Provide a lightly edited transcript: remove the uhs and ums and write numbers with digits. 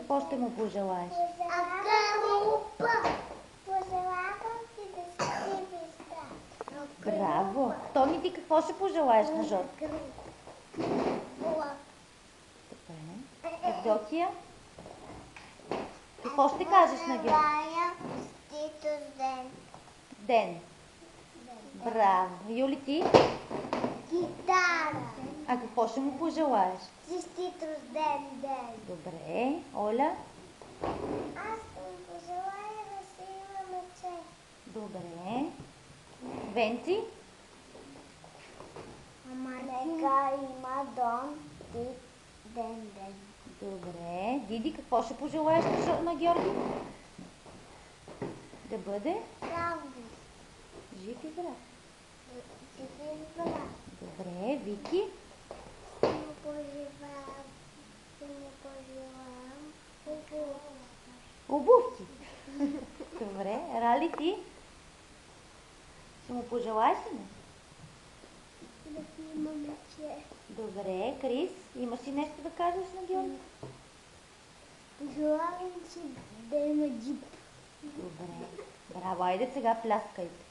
Какво ще му пожелаеш? Пожелавам ти да си звезда. Браво! Тони, ти какво ще пожелаеш на Жорка? Добре. Евдокия? Какво ще кажеш на Георги? Желая честит рожден Ден. Браво. Юли, ти? гитара. А какво ще му пожелаеш? Честит рожден ден. Добре. Оля? Аз ще му пожелая да си има мече. Добре. Венци? Нека има дом и ден. Добре. Диди, какво ще пожелаеш на Георги? Да бъде Здраво. жив и здрав. Честит здрав. Добре. Вики? Ще му пожелавам Обувки. Добре. Рали, ти? Ще му пожелаеш ли не? да си има мече. Добре. Крис, имаш ли нещо да кажеш на Георги? Пожелавам си да има джип. Добре. Браво. Айде сега пляскайте.